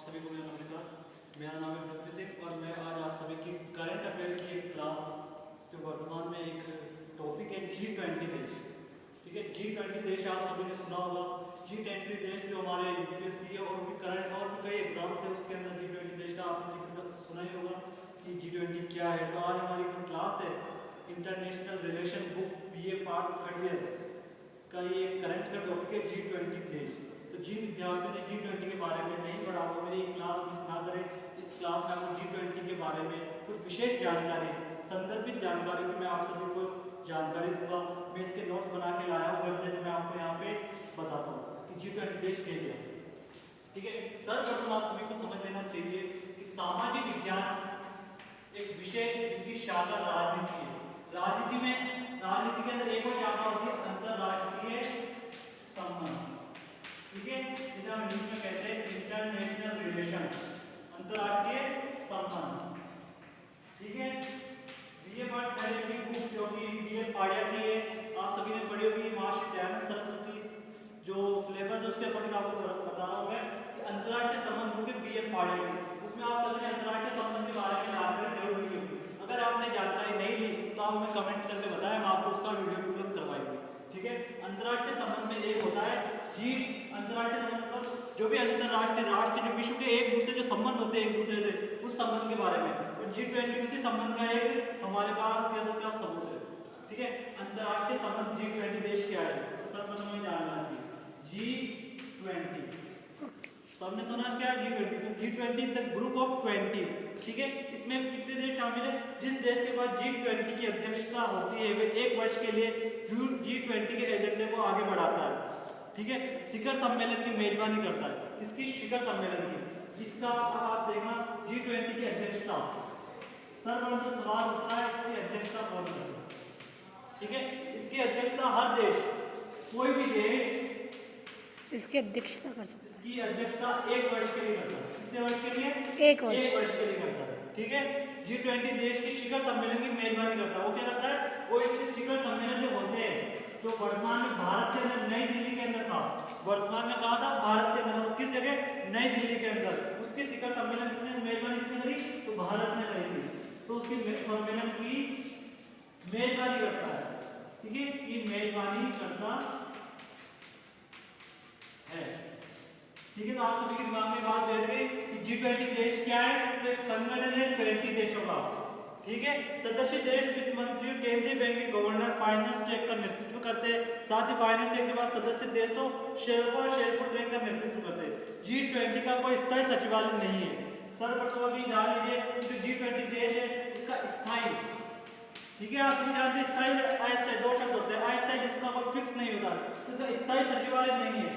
सभी को मेरा नमस्कार। मेरा नाम है पृथ्वी सिंह और मैं आज आप सभी की करंट अफेयर की एक क्लास जो वर्तमान में एक टॉपिक है G20 देश। ठीक है, G20 देश आप सभी ने सुना होगा। G20 देश जो हमारे यूपीएससी है और भी करंट और भी कई एग्जाम्स है उसके अंदर G20 देश का आपने जिक्र सुना ही होगा कि G20 क्या है। तो आज हमारी जो क्लास है international relation book BA part 3rd year का ये करंट का टॉपिक है G20 देश। तो जिन विद्यार्थियों ने G20 के बारे में नहीं पढ़ा वो मेरी क्लास मिस ना करें। इस क्लास में आपको G20 के बारे में कुछ विशेष जानकारी, संदर्भित जानकारी की मैं आप सभी को जानकारी दूंगा। मैं इसके नोट्स बना के लाया हूँ घर से, मैं आपको यहाँ पे बताता हूँ कि G20 देश क्या है। ठीक है, सर्वप्रथम आप सभी को समझ लेना चाहिए कि सामाजिक विज्ञान एक विषय जिसकी शाखा राजनीति है। राजनीति के अंदर एक और शाखा होती है अंतरराष्ट्रीय संबंध। ठीक है, जिसे हम इंग्लिश में कहते हैं इंटरनेशनल रिलेशंस, अंतरराष्ट्रीय संबंध। ठीक है, बीए पार्ट 3rd की बुक जो कि बीए फाड़िया की है, आप सभी ने पढ़ी होगी। महर्षि दयानंद सरस्वती जो सिलेबस उसके अकॉर्डिंग आपको बता रहा हूँ मैं कि अंतरराष्ट्रीय संबंध बुक है बीए फाड़िया की। उसमें आप सभी ने अंतरराष्ट्रीय संबंध के बारे में जानकारी जरूर ली होगी। अगर आपने जानकारी नहीं ली तो आप हमें कमेंट करके बताएं, हम आपको उसका वीडियो उपलब्ध करवाएंगे। ठीक है, अंतरराष्ट्रीय संबंध में एक होता है अंतरराष्ट्रीय संबंध जो भी अंतरराष्ट्रीय राष्ट्र जो विश्व के एक दूसरे जो संबंध होते हैं एक दूसरे से उस संबंध के बारे में। और G20 उसी संबंध का एक हमारे पास कह सकते हैं सबूत है। ठीक है, अंतरराष्ट्रीय संबंध G20 देश क्या है तो सर्वप्रथम हमें जानना चाहिए G20। सबने सुना क्या है G20? तो G20 द ग्रुप ऑफ 20। ठीक है, इसमें कितने देश शामिल है? जिस देश के पास G20 की अध्यक्षता होती है वे एक वर्ष के लिए G20 के एजेंडे को आगे बढ़ाता है। ठीक है, शिखर सम्मेलन की मेजबानी करता है। किसकी? शिखर सम्मेलन की, जिसका आप देखना G20 की अध्यक्षता। सर्वप्रथम सवाल उठता है इसकी अध्यक्षता कौन करता है? ठीक है, इसकी अध्यक्षता हर देश, कोई भी देश इसकी अध्यक्षता कर सकता है। इसकी अध्यक्षता एक वर्ष के लिए करता है। कितने वर्ष के लिए? एक वर्ष के लिए करता है। ठीक है, G20 देश की शिखर सम्मेलन की मेजबानी करता है। वो क्या करता है? वो इसके शिखर सम्मेलन जो होते हैं तो वर्तमान में भारत के अंदर नई दिल्ली के अंदर था। वर्तमान में कहा था भारत के अंदर, किस जगह? नई दिल्ली के अंदर। उसके शिखर सम्मेलन किसने मेजबानी किसने करी? तो भारत ने करी थी। तो उसकी सम्मेलन की मेजबानी करता है। ठीक है, ये मेजबानी करता है। ठीक है, तो आप सभी के दिमाग में बात बैठ गई कि G20 देश क्या है? तो एक संगठन है 20 देशों का। ठीक है, सदस्य देश वित्त मंत्री, केंद्रीय बैंक के गवर्नर फाइनेंस ट्रैक का नेतृत्व करते हैं। साथ ही फाइनेंस ट्रैक के बाद सदस्य देश तो शेरपा और शेरपा ट्रैक का नेतृत्व करते हैं। G20 का कोई स्थायी सचिवालय नहीं है। सर्वप्रथम अभी जान लीजिए कि G20 देश है इसका स्थायी, ठीक है, आप भी जानते हैं स्थायी अस्थायी दो शब्द होते हैं। अस्थायी जिसका कोई फिक्स नहीं होता, इसका स्थायी सचिवालय नहीं है।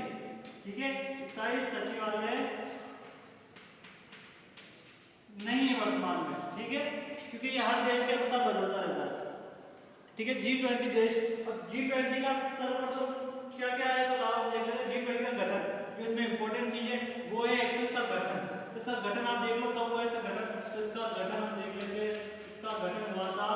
ठीक है, स्थायी सचिवालय नहीं है वर्तमान में। ठीक है, क्योंकि ये हर देश के अनुसार बदलता रहता है। ठीक है, G20 देश। अब G20 का सर्वप्रथम क्या क्या है तो आप देख लेते हैं। G20 का गठन जो इसमें इंपॉर्टेंट चीज है वो है एक इसका गठन। इसका गठन आप देख लो कब हुआ इसका गठन। तो इसका गठन हम देख लेंगे, इसका गठन हुआ था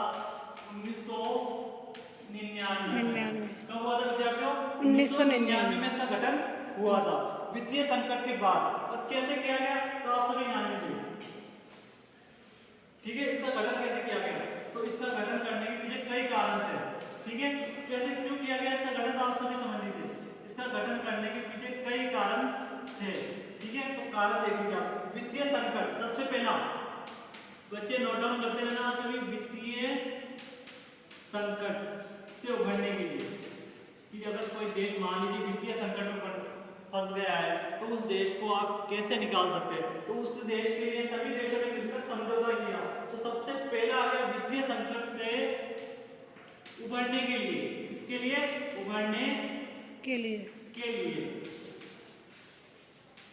1999। कब हुआ था विद्यार्थियों? 1999 में इसका गठन हुआ था, वित्तीय संकट के बाद। तो कैसे किया गया तो आप सभी जान लीजिए। ठीक है, इसका गठन कैसे किया गया? तो इसका गठन करने के पीछे कई कारण थे। ठीक है, कैसे क्यों किया गया इसका गठन आप सभी समझ लीजिए। इसका गठन करने के पीछे कई कारण थे। ठीक है, तो कारण देखिए आप। वित्तीय संकट सबसे पहला, बच्चे नोट डाउन करते रहना आप सभी। वित्तीय संकट से उभरने के लिए कि अगर कोई देश मान लीजिए वित्तीय संकट में फंस गया है तो उस देश को आप कैसे निकाल सकते हैं? तो उस देश के लिए सभी देशों ने मिलकर समझौता किया। तो सबसे पहला आ गया वित्तीय संकट से उभरने के लिए। किसके लिए? उभरने के लिए।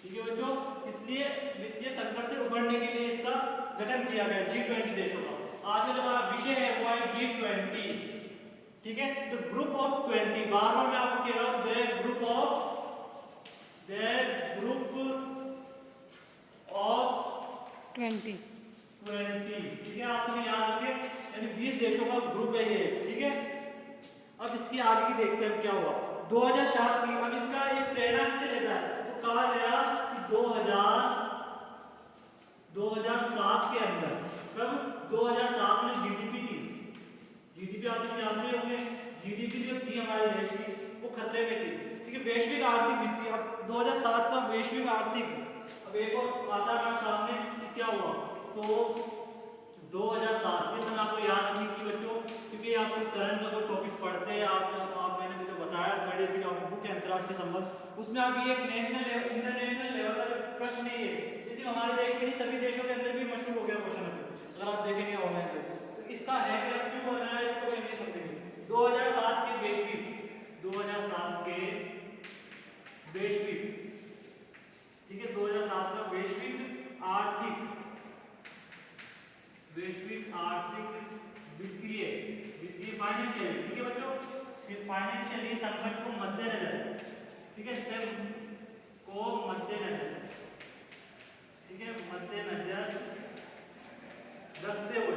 ठीक है बच्चों, इसलिए वित्तीय संकट से उभरने के लिए इसका गठन किया गया G20 देशों का। आज जो हमारा विषय है वो है G20। ठीक है, द ग्रुप ऑफ 20। बार बार मैं आपको कह रहा हूं द ग्रुप ऑफ 20। ठीक है, आप सभी याद रखिए, यानी 20 देशों का ग्रुप है ये। ठीक है, अब इसकी आगे की देखते हैं क्या हुआ 2007 की। अब इसका एक प्रेरणा किससे लेता है तो कहा गया कि 2000 2017 में थी, ठीक है, वैश्विक आर्थिक वित्तीय। अब 2007 का वैश्विक आर्थिक, अब एक और आता है सामने क्या हुआ, तो 2007 ये सन आपको याद रखने की बच्चों, क्योंकि आपको करंट अगर टॉपिक पढ़ते हैं आप मैंने मुझे बताया थर्ड ईयर की बुक है अंतर्राष्ट्रीय संबंध, उसमें आप ये नेशनल लेवल इंटरनेशनल लेवल का प्रश्न नहीं है, इसी हमारे देश में नहीं सभी देशों के अंदर भी मशहूर हो गया क्वेश्चन अगर आप देखेंगे ऑनलाइन पे, तो इसका है कि आप क्यों बनाया इसको भी नहीं समझेंगे। 2007 के वैश्विक, 2007 के वैश्विक, ठीक है, 2007 का वैश्विक आर्थिक वित्तीय फाइनेंशियल, ठीक है बच्चों, फिर फाइनेंशियली संकट को मद्देनजर, ठीक है, को मद्देनजर, ठीक है, मद्देनजर रखते हुए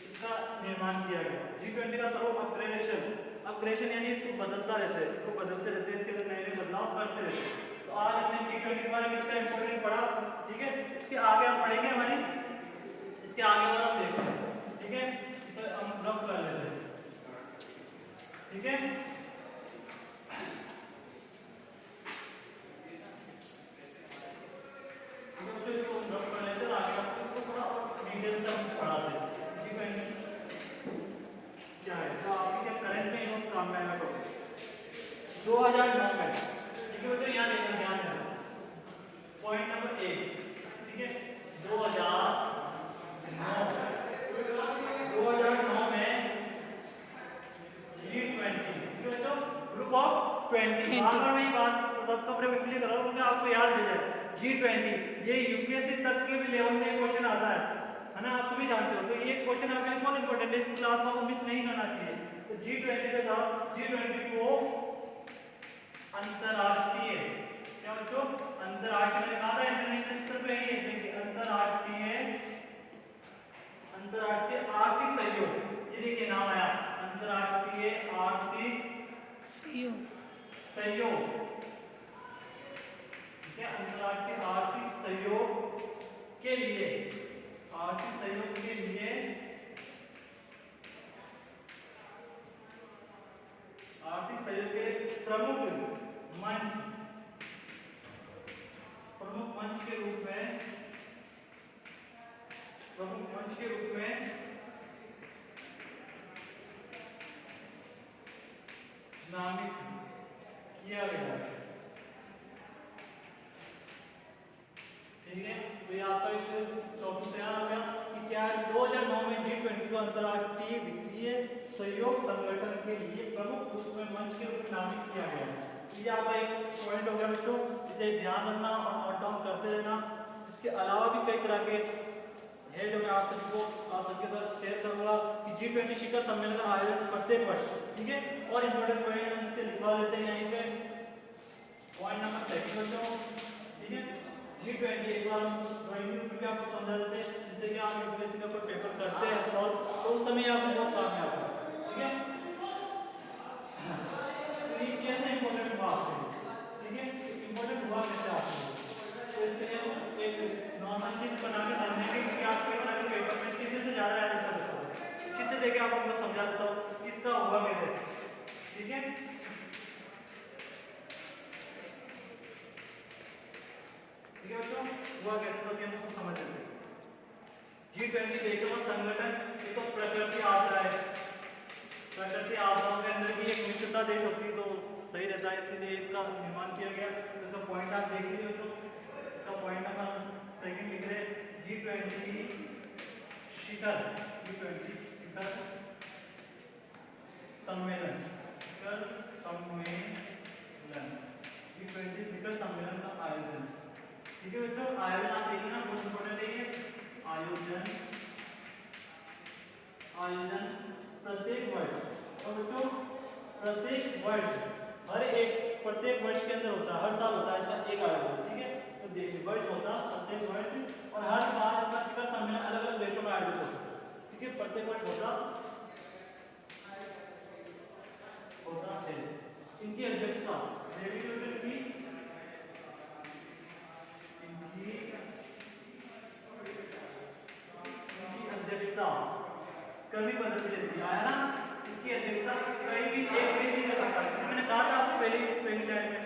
इसका निर्माण किया गया। G20 का स्वरूप अपग्रेडेशन यानी इसको बदलते रहते हैं, इसके अंदर नए बदलाव करते रहते हैं। तो आज हमने G20 के बारे में कितना इंपॉर्टेंट पढ़ा, ठीक है, इसके आगे हम पढ़ेंगे इसके आगे और हम देखते हैं, ठीक है, इसे हम रफ कर लेते हैं, ठीक है। क्या है तो आपके क्या करंट में यूज काम में आएगा टॉपिक 2009 में, ठीक है बच्चों, यहाँ देखना ध्यान देना पॉइंट नंबर 1, ठीक है, 2009 में G20, ठीक है बच्चों, ग्रुप ऑफ 20, बार मैं ये बात सबका प्रयोग इसलिए कर रहा हूँ क्योंकि आपको याद रह जाए G20 ये यूपीएससी तक के भी लेवल में क्वेश्चन आता है ना, आप सभी जानते हो, तो ये क्वेश्चन आपके लिए बहुत इंपॉर्टेंट है, इस क्लास में आपको मिस नहीं करना चाहिए। तो G20 पे था, G20 को अंतरराष्ट्रीय, क्या बच्चों, अंतरराष्ट्रीय कहा था, इंटरनेशनल स्तर पे है, देखिए अंतरराष्ट्रीय आर्थिक सहयोग, ये देखिए नाम आया, अंतरराष्ट्रीय आर्थिक सहयोग, ठीक है, अंतरराष्ट्रीय आर्थिक सहयोग के लिए प्रमुख मंच के रूप में नामित किया गया, ठीक है। तो ये आपका इस टॉपिक तैयार हो गया कि क्या 2009 में G20 को अंतरराष्ट्रीय वित्तीय सहयोग संगठन के लिए प्रमुख रूप में मंच के रूप में नामित किया गया। ये आपका एक पॉइंट हो गया बच्चों, इसे ध्यान रखना और नोट डाउन करते रहना। इसके अलावा भी कई तरह के है जो मैं आप सबके साथ शेयर करूंगा कि G20 शिखर सम्मेलन का आयोजन प्रत्येक वर्ष, ठीक है, और इंपॉर्टेंट पॉइंट हम इसके लिखवा लेते हैं यहीं पे, पॉइंट नंबर 2 बच्चों, ठीक है। G20 एक बार हम ड्राइंग में आपको समझा देते हैं, जिससे कि आप यूपीएससी का कोई पेपर करते हैं सॉल्व, तो उस समय आपको बहुत काम में आता है, ठीक है। तो ये कैसे इंपॉर्टेंट बात है, ठीक है, इंपॉर्टेंट हुआ कैसे आते हैं, तो इसके लिए हम एक नॉर्मल चीज बना के समझेंगे कि आपके तरह के पेपर में किसी से ज्यादा याद रखना होता है, चित्र देके आपको मैं समझा देता हूँ इसका हुआ कैसे, ठीक है। ठीक है बच्चों, हुआ कैसे तो हम इसको समझ लेते हैं। G20 देशों का संगठन एक तो प्रकृति आपदा है, प्रकृति आपदाओं के अंदर भी एक मित्रता देश होती है तो सही रहता है, इसीलिए इसका निर्माण किया गया। तो इसका पॉइंट आप देख लीजिए तो इसका पॉइंट नंबर 2 लिख रहे G20 शिखर सम्मेलन, G20 शिखर सम्मेलन का आयोजन, ठीक है बच्चों। आयोजन आप देखिए ना, बहुत इंपॉर्टेंट है ये आयोजन प्रत्येक वर्ष, और बच्चों प्रत्येक वर्ष के अंदर होता है, हर साल होता है इसका एक आयोजन, ठीक है। तो देखिए वर्ष होता प्रत्येक वर्ष, और हर साल इसका शिखर सम्मेलन अलग अलग देशों में आयोजित होता है, ठीक है। प्रत्येक वर्ष होता है। इनकी अध्यक्षता क्रमिक पद्धति रहती है, आया ना। इसकी अध्यक्षता कहीं भी एक व्यक्ति कर सकता है। मैंने कहा था आपको पहली लाइन में